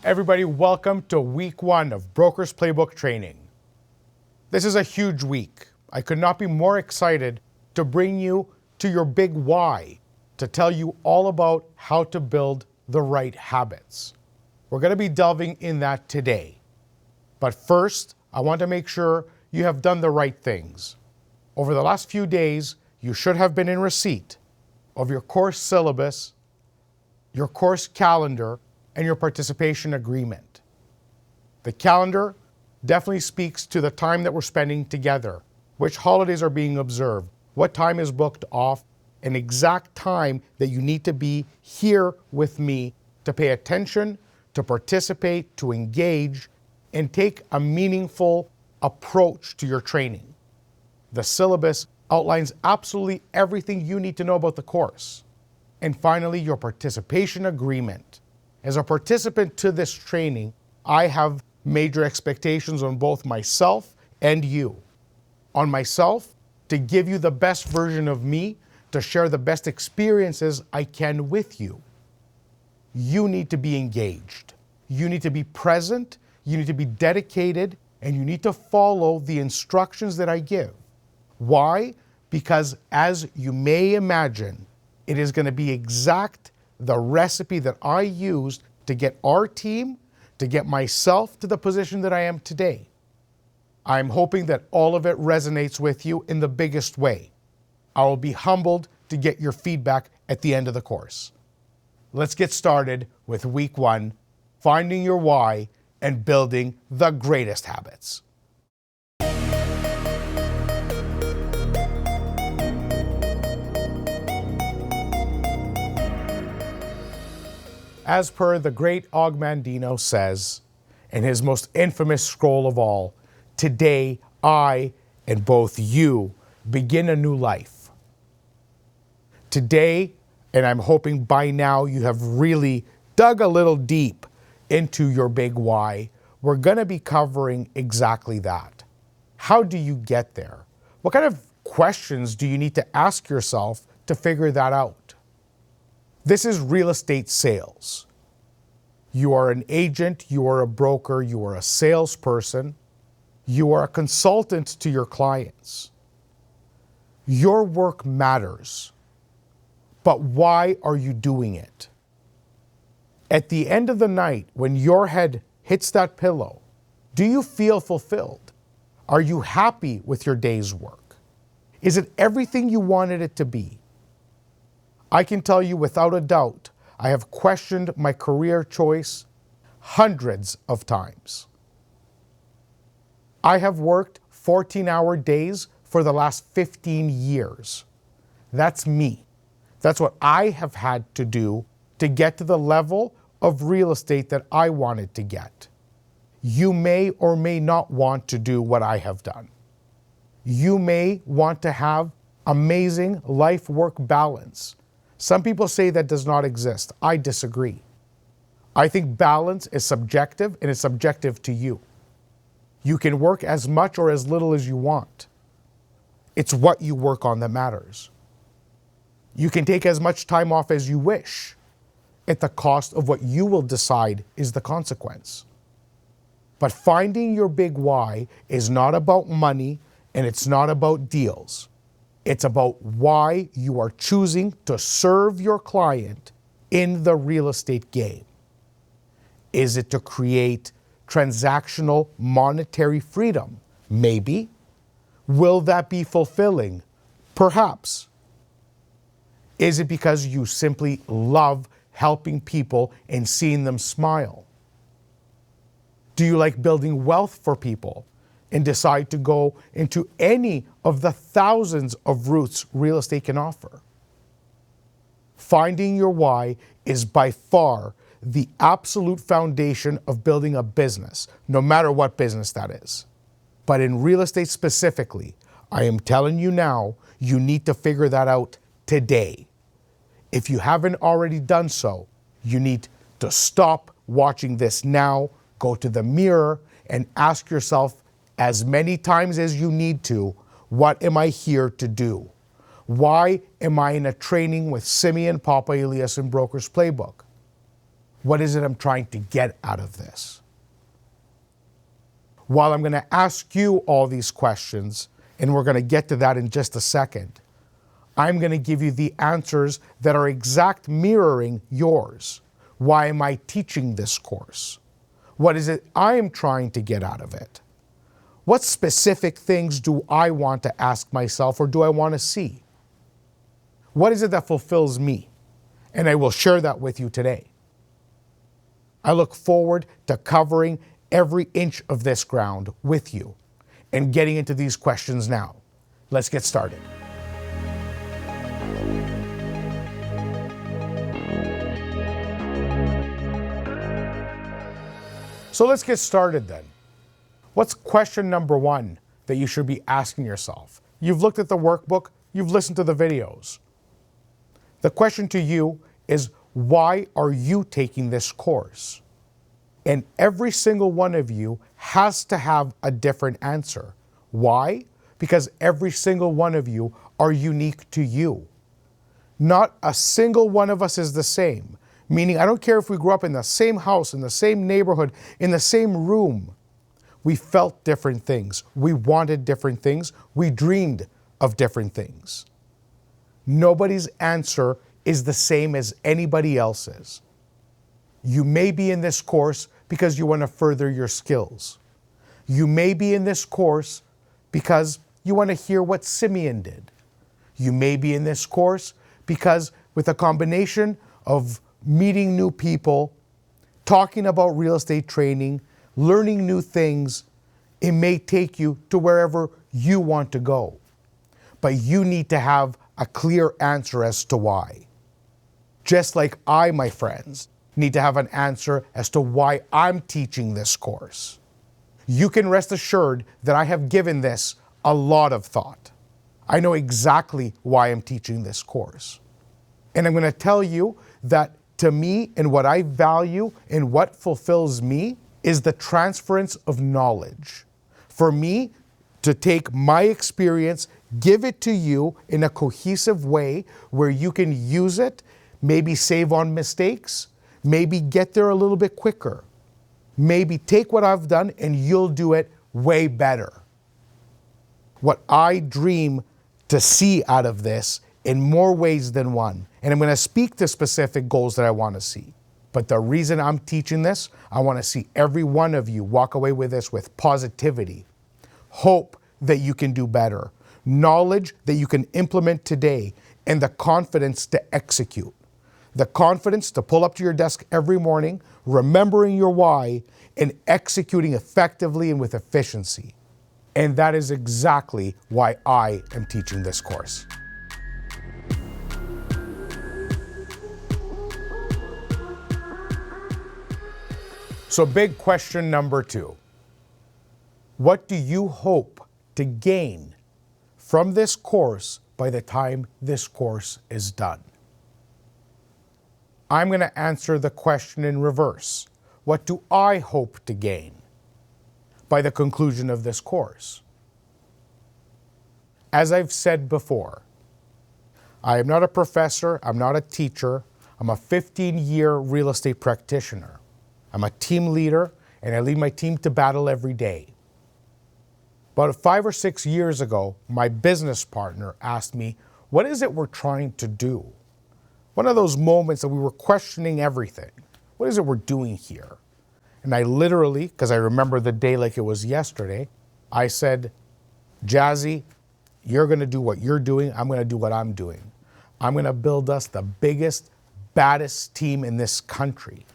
Everybody, welcome to week 1 of Broker's Playbook training. This is a huge week. I could not be more excited to bring you to your big why, to tell you all about how to build the right habits. We're going to be delving in that today. But first, I want to make sure you have done the right things. Over the last few days, you should have been in receipt of your course syllabus, your course calendar, and your participation agreement. The calendar definitely speaks to the time that we're spending together, which holidays are being observed, what time is booked off, an exact time that you need to be here with me to pay attention, to participate, to engage, and take a meaningful approach to your training. The syllabus outlines absolutely everything you need to know about the course. And finally, your participation agreement. As a participant to this training, I have major expectations on both myself and you. On myself, to give you the best version of me, to share the best experiences I can with you. You need to be engaged. You need to be present, you need to be dedicated, and you need to follow the instructions that I give. Why? Because as you may imagine, it is going to be exact the recipe that I used to get our team, to get myself to the position that I am today. I'm hoping that all of it resonates with you in the biggest way. I will be humbled to get your feedback at the end of the course. Let's get started with week 1, finding your why and building the greatest habits. As per the great Og Mandino says in his most infamous scroll of all, today I and both you begin a new life. Today, and I'm hoping by now you have really dug a little deep into your big why, we're going to be covering exactly that. How do you get there? What kind of questions do you need to ask yourself to figure that out? This is real estate sales. You are an agent, you are a broker, you are a salesperson, you are a consultant to your clients. Your work matters, but why are you doing it? At the end of the night, when your head hits that pillow, do you feel fulfilled? Are you happy with your day's work? Is it everything you wanted it to be? I can tell you without a doubt, I have questioned my career choice hundreds of times. I have worked 14-hour days for the last 15 years. That's me. That's what I have had to do to get to the level of real estate that I wanted to get. You may or may not want to do what I have done. You may want to have amazing life-work balance. Some people say that does not exist. I disagree. I think balance is subjective, and it's subjective to you. You can work as much or as little as you want. It's what you work on that matters. You can take as much time off as you wish at the cost of what you will decide is the consequence. But finding your big why is not about money, and it's not about deals. It's about why you are choosing to serve your client in the real estate game. Is it to create transactional monetary freedom? Maybe. Will that be fulfilling? Perhaps. Is it because you simply love helping people and seeing them smile? Do you like building wealth for people and decide to go into any of the thousands of routes real estate can offer? Finding your why is by far the absolute foundation of building a business, no matter what business that is. But in real estate specifically, I am telling you now, you need to figure that out today. If you haven't already done so, you need to stop watching this now, go to the mirror, and ask yourself as many times as you need to, what am I here to do? Why am I in a training with Simeon Papa Elias in Broker's Playbook? What is it I'm trying to get out of this? While I'm going to ask you all these questions, and we're going to get to that in just a second, I'm going to give you the answers that are exact mirroring yours. Why am I teaching this course? What is it I am trying to get out of it? What specific things do I want to ask myself or do I want to see? What is it that fulfills me? And I will share that with you today. I look forward to covering every inch of this ground with you and getting into these questions now. Let's get started. So let's get started then. What's question number one that you should be asking yourself? You've looked at the workbook, you've listened to the videos. The question to you is, why are you taking this course? And every single one of you has to have a different answer. Why? Because every single one of you are unique to you. Not a single one of us is the same. Meaning, I don't care if we grew up in the same house, in the same neighborhood, in the same room. We felt different things. We wanted different things. We dreamed of different things. Nobody's answer is the same as anybody else's. You may be in this course because you want to further your skills. You may be in this course because you want to hear what Simeon did. You may be in this course because with a combination of meeting new people, talking about real estate training, learning new things, it may take you to wherever you want to go. But you need to have a clear answer as to why. Just like I, my friends, need to have an answer as to why I'm teaching this course. You can rest assured that I have given this a lot of thought. I know exactly why I'm teaching this course. And I'm going to tell you that to me, and what I value and what fulfills me is the transference of knowledge. For me to take my experience, give it to you in a cohesive way where you can use it, maybe save on mistakes, maybe get there a little bit quicker, maybe take what I've done and you'll do it way better. What I dream to see out of this in more ways than one. And I'm going to speak to specific goals that I want to see. But the reason I'm teaching this, I want to see every one of you walk away with this with positivity, hope that you can do better, knowledge that you can implement today, and the confidence to execute. The confidence to pull up to your desk every morning, remembering your why, and executing effectively and with efficiency. And that is exactly why I am teaching this course. So big question number two. What do you hope to gain from this course by the time this course is done? I'm going to answer the question in reverse. What do I hope to gain by the conclusion of this course? As I've said before, I am not a professor, I'm not a teacher, I'm a 15-year real estate practitioner. I'm a team leader, and I lead my team to battle every day. About 5 or 6 years ago, my business partner asked me, what is it we're trying to do? One of those moments that we were questioning everything. What is it we're doing here? And I literally, because I remember the day like it was yesterday, I said, Jazzy, you're going to do what you're doing. I'm going to do what I'm doing. I'm going to build us the biggest, baddest team in this country.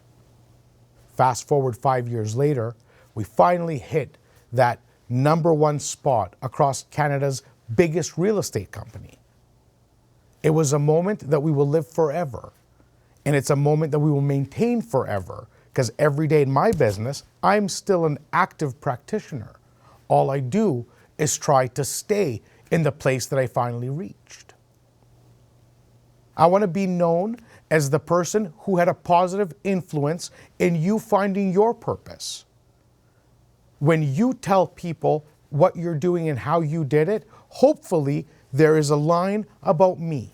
Fast forward 5 years later, we finally hit that #1 spot across Canada's biggest real estate company. It was a moment that we will live forever. And it's a moment that we will maintain forever, because every day in my business, I'm still an active practitioner. All I do is try to stay in the place that I finally reached. I want to be known as the person who had a positive influence in you finding your purpose. When you tell people what you're doing and how you did it, hopefully there is a line about me.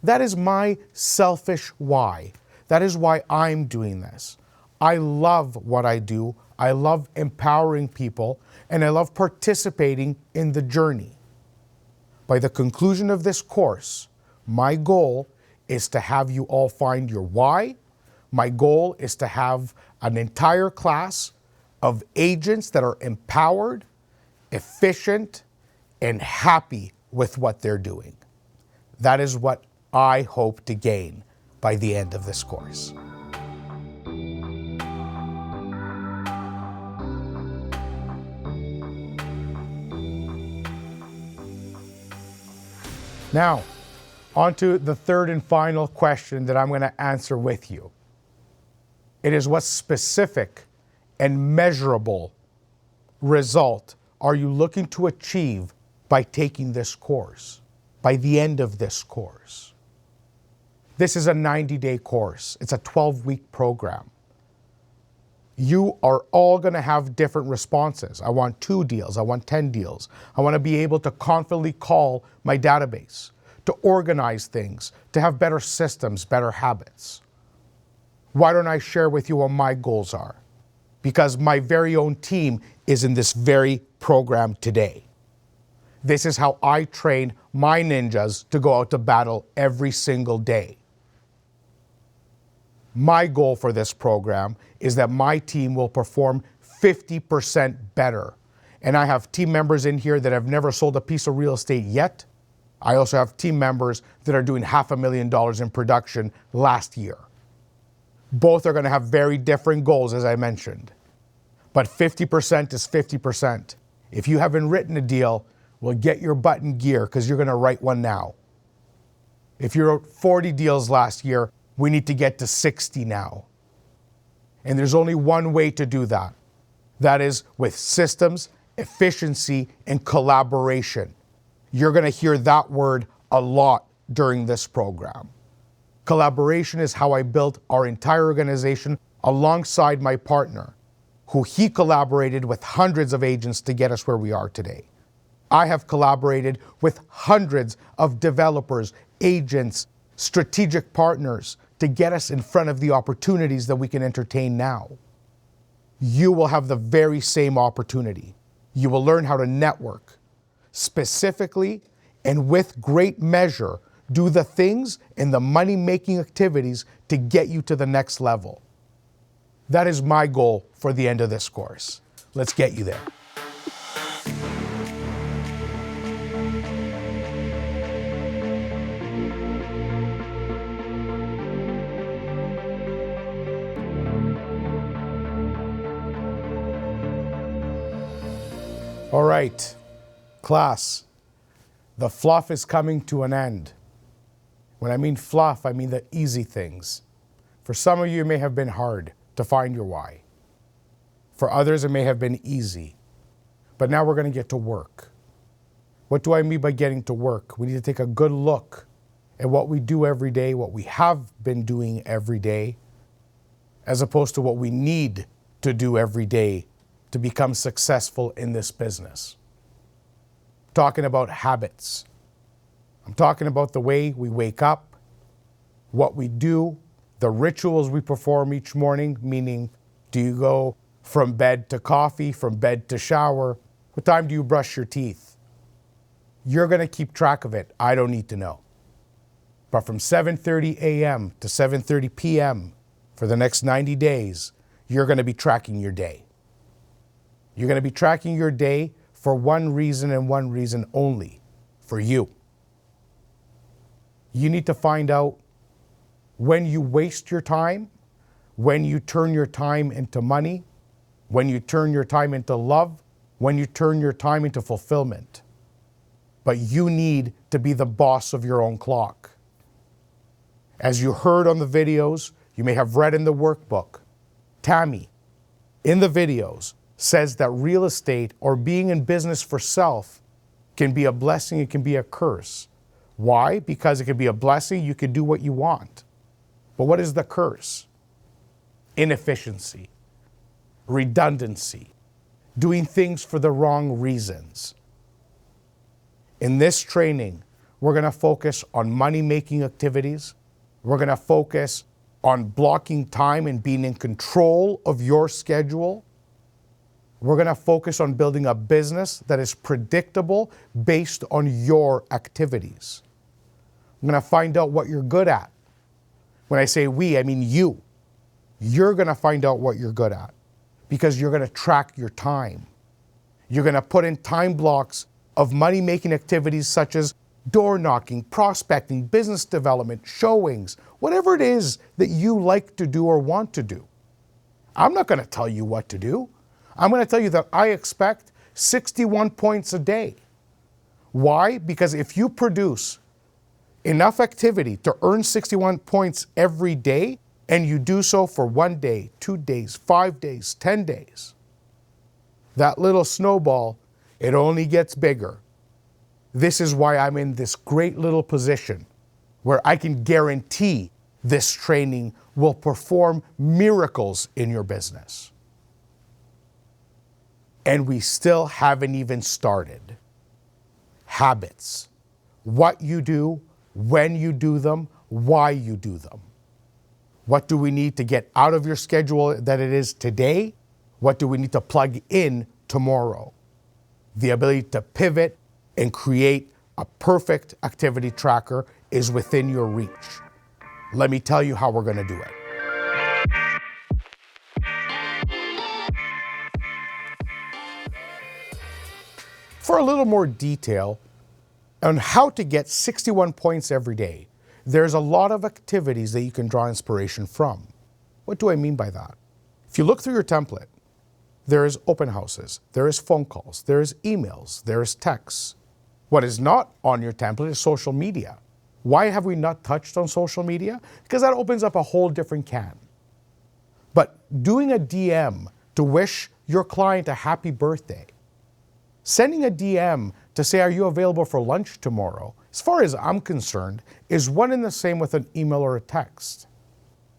That is my selfish why. That is why I'm doing this. I love what I do. I love empowering people, and I love participating in the journey. By the conclusion of this course, my goal is to have you all find your why. My goal is to have an entire class of agents that are empowered, efficient, and happy with what they're doing. That is what I hope to gain by the end of this course. Now, on to the third and final question that I'm going to answer with you. It is, what specific and measurable result are you looking to achieve by taking this course, by the end of this course? This is a 90-day course. It's a 12-week program. You are all going to have different responses. I want 2 deals. I want 10 deals. I want to be able to confidently call my database, to organize things, to have better systems, better habits. Why don't I share with you what my goals are? Because my very own team is in this very program today. This is how I train my ninjas to go out to battle every single day. My goal for this program is that my team will perform 50% better. And I have team members in here that have never sold a piece of real estate yet. I also have team members that are doing $500,000 in production last year. Both are going to have very different goals, as I mentioned. But 50% is 50%. If you haven't written a deal, well, get your butt in gear, because you're going to write one now. If you wrote 40 deals last year, we need to get to 60 now. And there's only one way to do that. That is with systems, efficiency, and collaboration. You're going to hear that word a lot during this program. Collaboration is how I built our entire organization alongside my partner, who he collaborated with hundreds of agents to get us where we are today. I have collaborated with hundreds of developers, agents, strategic partners to get us in front of the opportunities that we can entertain now. You will have the very same opportunity. You will learn how to network specifically and with great measure, do the things and the money-making activities to get you to the next level. That is my goal for the end of this course. Let's get you there. All right, class, the fluff is coming to an end. When I mean fluff, I mean the easy things. For some of you, it may have been hard to find your why. For others, it may have been easy. But now we're going to get to work. What do I mean by getting to work? We need to take a good look at what we do every day, what we have been doing every day, as opposed to what we need to do every day to become successful in this business. I'm talking about habits. I'm talking about the way we wake up, what we do, the rituals we perform each morning, meaning, do you go from bed to coffee, from bed to shower? What time do you brush your teeth? You're going to keep track of it. I don't need to know. But from 7:30 a.m. to 7:30 p.m. for the next 90 days, you're going to be tracking your day. You're going to be tracking your day for one reason and one reason only, for you. You need to find out when you waste your time, when you turn your time into money, when you turn your time into love, when you turn your time into fulfillment. But you need to be the boss of your own clock. As you heard on the videos, you may have read in the workbook, Tammy, in the videos, says that real estate or being in business for self can be a blessing, it can be a curse. Why? Because it can be a blessing, you can do what you want. But what is the curse? Inefficiency, redundancy, doing things for the wrong reasons. In this training, we're going to focus on money-making activities. We're going to focus on blocking time and being in control of your schedule. We're going to focus on building a business that is predictable based on your activities. I'm going to find out what you're good at. When I say we, I mean you. You're going to find out what you're good at because you're going to track your time. You're going to put in time blocks of money-making activities such as door knocking, prospecting, business development, showings, whatever it is that you like to do or want to do. I'm not going to tell you what to do. I'm going to tell you that I expect 61 points a day. Why? Because if you produce enough activity to earn 61 points every day, and you do so for 1 day, 2 days, 5 days, 10 days, that little snowball, it only gets bigger. This is why I'm in this great little position where I can guarantee this training will perform miracles in your business. And we still haven't even started. Habits. What you do, when you do them, why you do them. What do we need to get out of your schedule that it is today? What do we need to plug in tomorrow? The ability to pivot and create a perfect activity tracker is within your reach. Let me tell you how we're going to do it. For a little more detail on how to get 61 points every day, there's a lot of activities that you can draw inspiration from. What do I mean by that? If you look through your template, there is open houses, there is phone calls, there is emails, there is texts. What is not on your template is social media. Why have we not touched on social media? Because that opens up a whole different can. But doing a DM to wish your client a happy birthday, sending a DM to say, are you available for lunch tomorrow? As far as I'm concerned, is one and the same with an email or a text.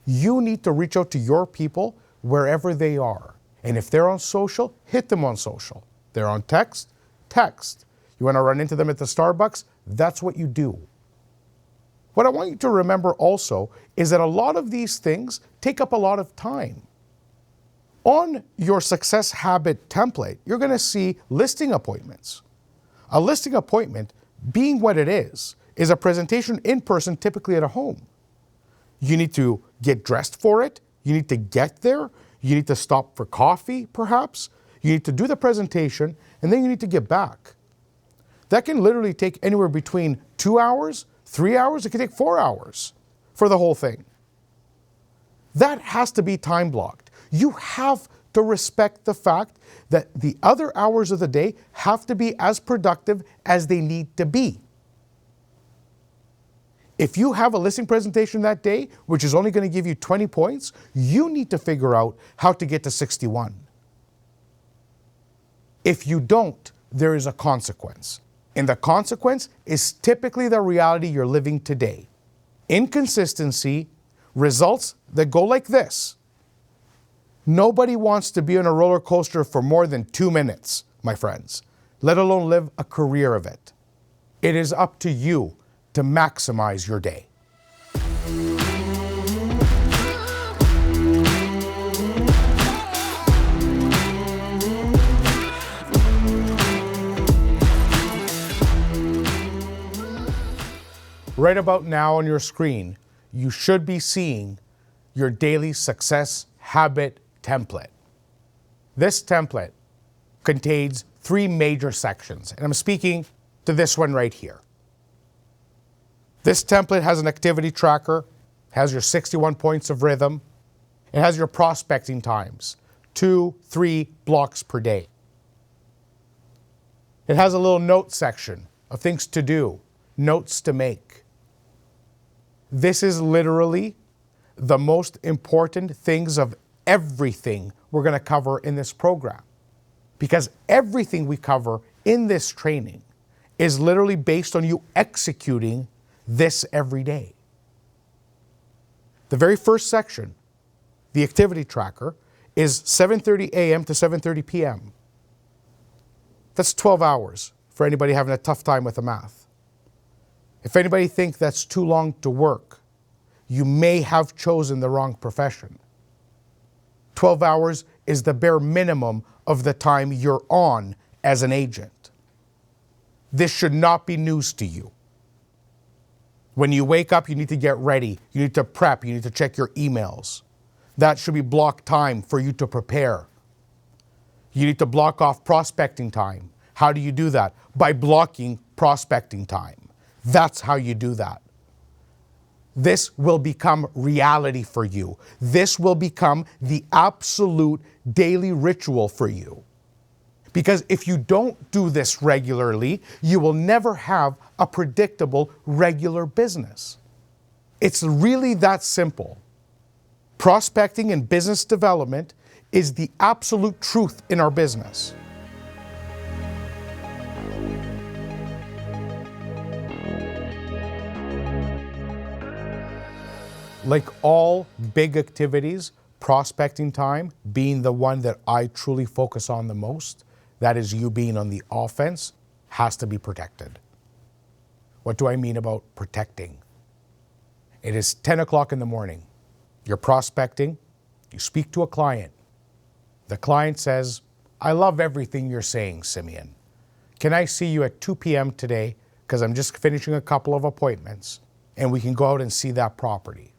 You need to reach out to your people wherever they are. And if they're on social, hit them on social. They're on text, text. You want to run into them at the Starbucks? That's what you do. What I want you to remember also is that a lot of these things take up a lot of time. On your success habit template, you're going to see listing appointments. A listing appointment, being what it is a presentation in person, typically at a home. You need to get dressed for it. You need to get there. You need to stop for coffee, perhaps. You need to do the presentation, and then you need to get back. That can literally take anywhere between 2 hours, 3 hours. It can take 4 hours for the whole thing. That has to be time blocked. You have to respect the fact that the other hours of the day have to be as productive as they need to be. If you have a listing presentation that day, which is only going to give you 20 points, you need to figure out how to get to 61. If you don't, there is a consequence. And the consequence is typically the reality you're living today. Inconsistency, results that go like this. Nobody wants to be on a roller coaster for more than 2 minutes, my friends, let alone live a career of it. It is up to you to maximize your day. Right about now on your screen, you should be seeing your daily success habit template. This template contains 3 major sections, and I'm speaking to this one right here. This template has an activity tracker, has your 61 points of rhythm, it has your prospecting times, 2-3 blocks per day. It has a little note section of things to do, notes to make. This is literally the most important things of everything we're going to cover in this program. Because everything we cover in this training is literally based on you executing this every day. The very first section, the activity tracker, is 7:30 a.m. to 7:30 p.m. That's 12 hours for anybody having a tough time with the math. If anybody thinks that's too long to work, you may have chosen the wrong profession. 12 hours is the bare minimum of the time you're on as an agent. This should not be news to you. When you wake up, you need to get ready. You need to prep. You need to check your emails. That should be blocked time for you to prepare. You need to block off prospecting time. How do you do that? By blocking prospecting time. That's how you do that. This will become reality for you. This will become the absolute daily ritual for you. Because if you don't do this regularly, you will never have a predictable, regular business. It's really that simple. Prospecting and business development is the absolute truth in our business. Like all big activities, prospecting time being the one that I truly focus on the most, that is you being on the offense, has to be protected. What do I mean about protecting? It is 10 o'clock in the morning. You're prospecting. You speak to a client. The client says, I love everything you're saying, Simeon. Can I see you at 2 p.m. today? Because I'm just finishing a couple of appointments and we can go out and see that property.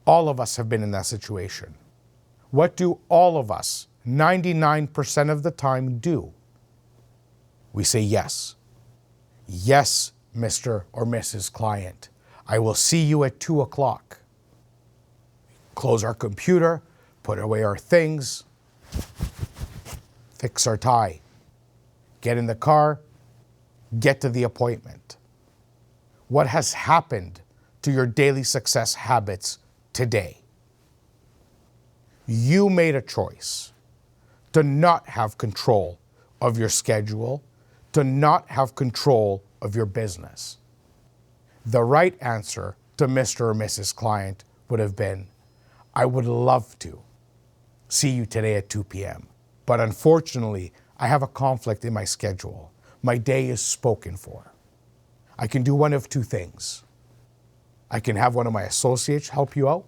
All of us have been in that situation. What do all of us, 99% of the time, do? We say yes. Yes, Mr. or Mrs. Client. I will see you at 2 o'clock. Close our computer, put away our things, fix our tie, get in the car, get to the appointment. What has happened to your daily success habits today? You made a choice to not have control of your schedule, to not have control of your business. The right answer to Mr. or Mrs. Client would have been, I would love to see you today at 2 p.m. But unfortunately, I have a conflict in my schedule. My day is spoken for. I can do one of two things. I can have one of my associates help you out,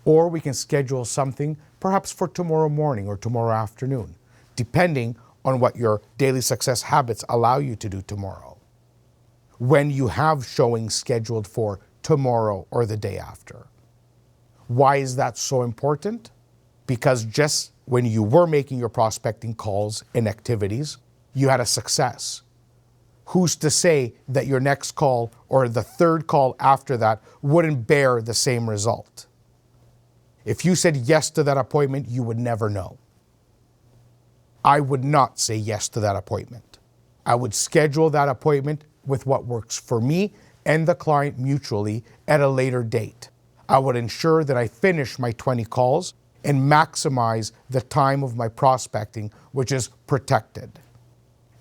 or we can schedule something perhaps for tomorrow morning or tomorrow afternoon, depending on what your daily success habits allow you to do tomorrow. When you have showings scheduled for tomorrow or the day after. Why is that so important? Because just when you were making your prospecting calls and activities, you had a success. Who's to say that your next call or the third call after that wouldn't bear the same result? If you said yes to that appointment, you would never know. I would not say yes to that appointment. I would schedule that appointment with what works for me and the client mutually at a later date. I would ensure that I finish my 20 calls and maximize the time of my prospecting, which is protected.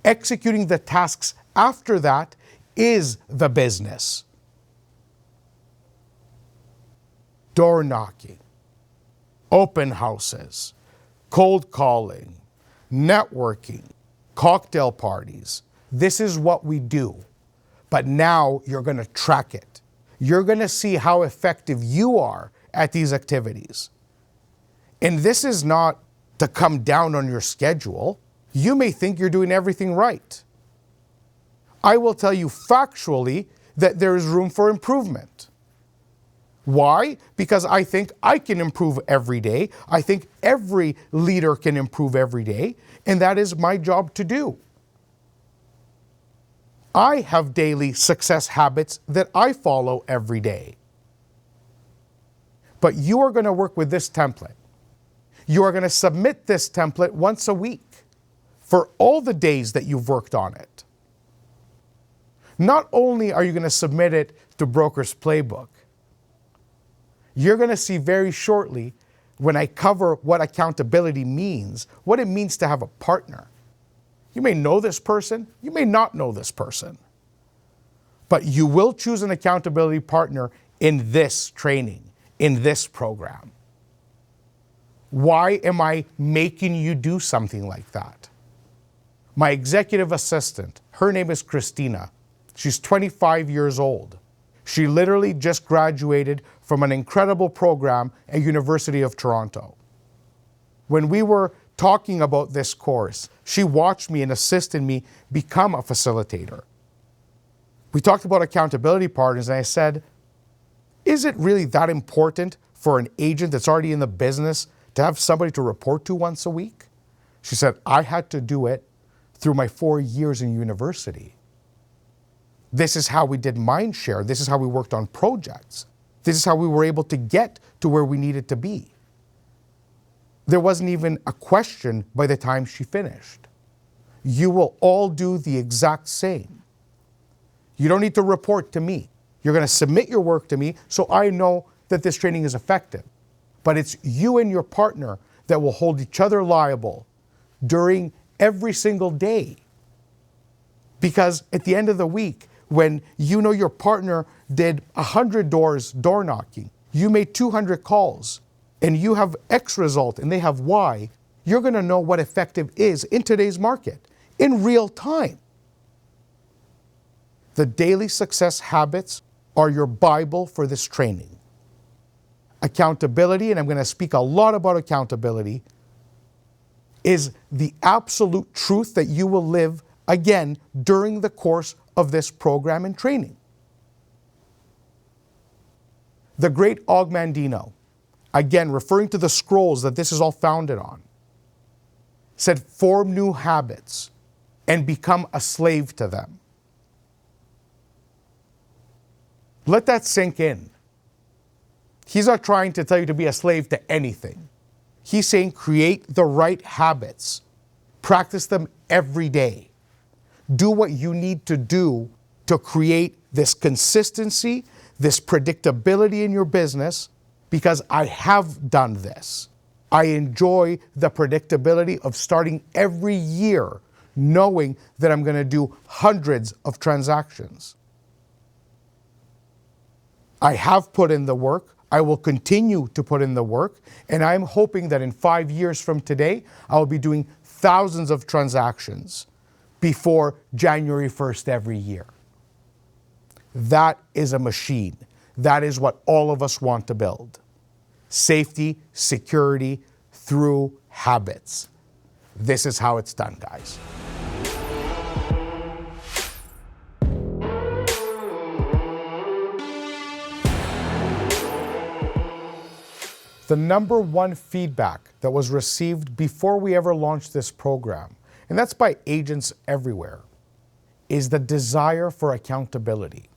Executing the tasks after that is the business. Door knocking, open houses, cold calling, networking, cocktail parties. This is what we do. But now you're going to track it. You're going to see how effective you are at these activities. And this is not to come down on your schedule. You may think you're doing everything right. I will tell you factually that there is room for improvement. Why? Because I think I can improve every day. I think every leader can improve every day, and that is my job to do. I have daily success habits that I follow every day. But you are going to work with this template. You are going to submit this template once a week for all the days that you've worked on it. Not only are you going to submit it to Broker's Playbook, you're going to see very shortly when I cover what accountability means, what it means to have a partner. You may know this person, you may not know this person, but you will choose an accountability partner in this training, in this program. Why am I making you do something like that? My executive assistant, her name is Christina. She's 25 years old. She literally just graduated from an incredible program at University of Toronto. When we were talking about this course, she watched me and assisted me become a facilitator. We talked about accountability partners, and I said, is it really that important for an agent that's already in the business to have somebody to report to once a week? She said, I had to do it through my 4 years in university. This is how we did Mindshare. This is how we worked on projects. This is how we were able to get to where we needed to be. There wasn't even a question by the time she finished. You will all do the exact same. You don't need to report to me. You're going to submit your work to me so I know that this training is effective. But it's you and your partner that will hold each other liable during every single day. Because at the end of the week, when you know your partner did 100 door knocking, you made 200 calls, and you have X result and they have Y, you're going to know what effective is in today's market in real time. The daily success habits are your Bible for this training. Accountability, and I'm going to speak a lot about accountability, is the absolute truth that you will live again during the course of this program and training. The great Og Mandino, again referring to the scrolls that this is all founded on, said, form new habits and become a slave to them. Let that sink in. He's not trying to tell you to be a slave to anything. He's saying create the right habits. Practice them every day. Do what you need to do to create this consistency, this predictability in your business, because I have done this. I enjoy the predictability of starting every year knowing that I'm going to do hundreds of transactions. I have put in the work. I will continue to put in the work. And I'm hoping that in 5 years from today, I will be doing thousands of transactions before January 1st every year. That is a machine. That is what all of us want to build. Safety, security through habits. This is how it's done, guys. The number one feedback that was received before we ever launched this program, and that's by agents everywhere, is the desire for accountability.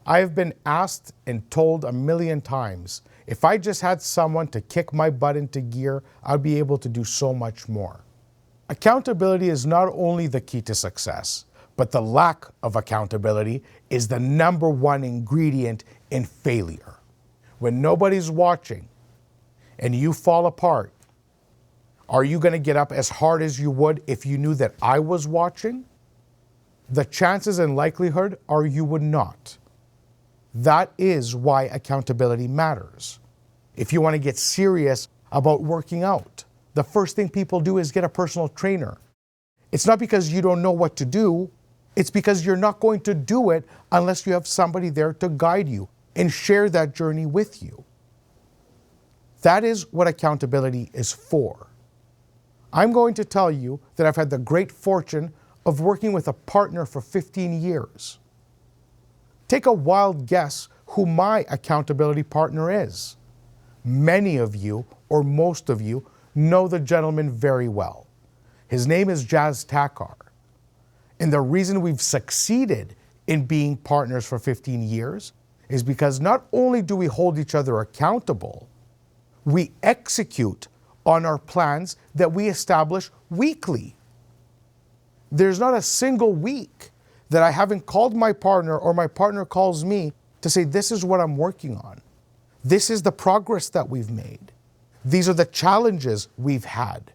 I have been asked and told a million times, if I just had someone to kick my butt into gear, I'd be able to do so much more. Accountability is not only the key to success, but the lack of accountability is the number one ingredient in failure. When nobody's watching and you fall apart, are you going to get up as hard as you would if you knew that I was watching? The chances and likelihood are you would not. That is why accountability matters. If you want to get serious about working out, the first thing people do is get a personal trainer. It's not because you don't know what to do, it's because you're not going to do it unless you have somebody there to guide you and share that journey with you. That is what accountability is for. I'm going to tell you that I've had the great fortune of working with a partner for 15 years. Take a wild guess who my accountability partner is. Many of you, or most of you, know the gentleman very well. His name is Jazz Takar. And the reason we've succeeded in being partners for 15 years is because not only do we hold each other accountable, we execute on our plans that we establish weekly. There's not a single week that I haven't called my partner or my partner calls me to say, this is what I'm working on. This is the progress that we've made. These are the challenges we've had.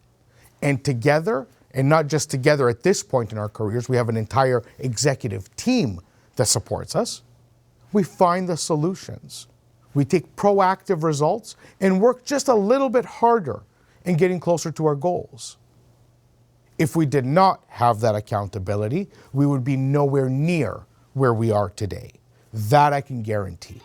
And together, and not just together at this point in our careers, we have an entire executive team that supports us. We find the solutions. We take proactive results and work just a little bit harder in getting closer to our goals. If we did not have that accountability, we would be nowhere near where we are today. That I can guarantee.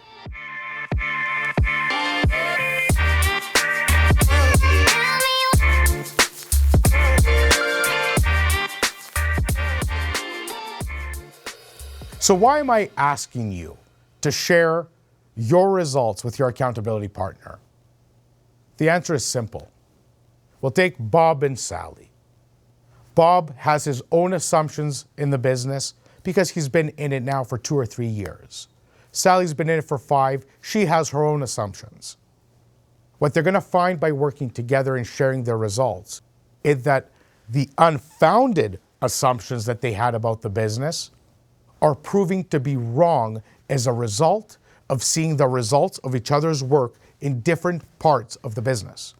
So why am I asking you to share your results with your accountability partner? The answer is simple. We'll take Bob and Sally. Bob has his own assumptions in the business because he's been in it now for 2 or 3 years. Sally's been in it for 5. She has her own assumptions. What they're going to find by working together and sharing their results is that the unfounded assumptions that they had about the business are proving to be wrong as a result of seeing the results of each other's work in different parts of the business.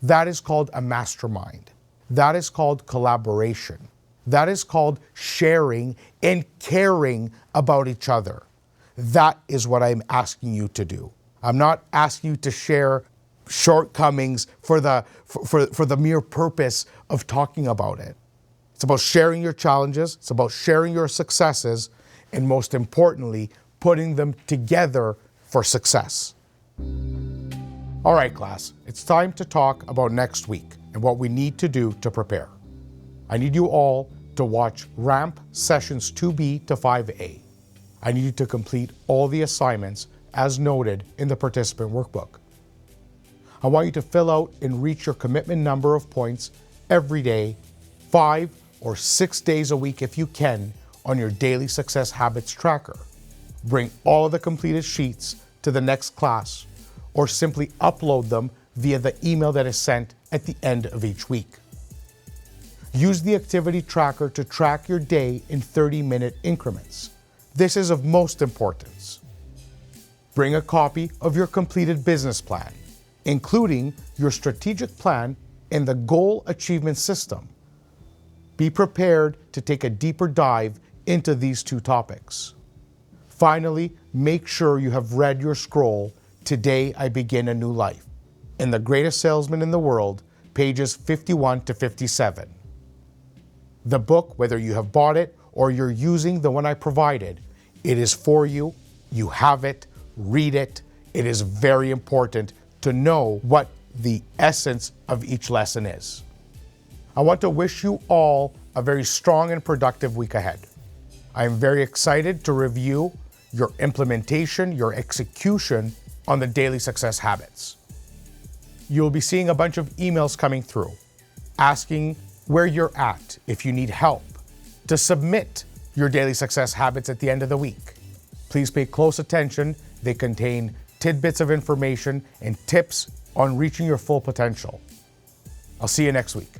That is called a mastermind. That is called collaboration. That is called sharing and caring about each other. That is what I'm asking you to do. I'm not asking you to share shortcomings for the mere purpose of talking about it. It's about sharing your challenges, it's about sharing your successes, and most importantly, putting them together for success. All right, class, it's time to talk about next week and what we need to do to prepare. I need you all to watch RAMP sessions 2B to 5A. I need you to complete all the assignments as noted in the participant workbook. I want you to fill out and reach your commitment number of points every day, 5 or 6 days a week if you can, on your daily success habits tracker. Bring all of the completed sheets to the next class or simply upload them via the email that is sent at the end of each week. Use the activity tracker to track your day in 30-minute increments. This is of most importance. Bring a copy of your completed business plan, including your strategic plan and the goal achievement system. Be prepared to take a deeper dive into these 2 topics. Finally, make sure you have read your scroll, Today I Begin a New Life, in The Greatest Salesman in the World, pages 51 to 57. The book, whether you have bought it or you're using the one I provided, it is for you. You have it. Read it. It is very important to know what the essence of each lesson is. I want to wish you all a very strong and productive week ahead. I am very excited to review your implementation, your execution on the daily success habits. You'll be seeing a bunch of emails coming through asking where you're at, if you need help, to submit your daily success habits at the end of the week. Please pay close attention. They contain tidbits of information and tips on reaching your full potential. I'll see you next week.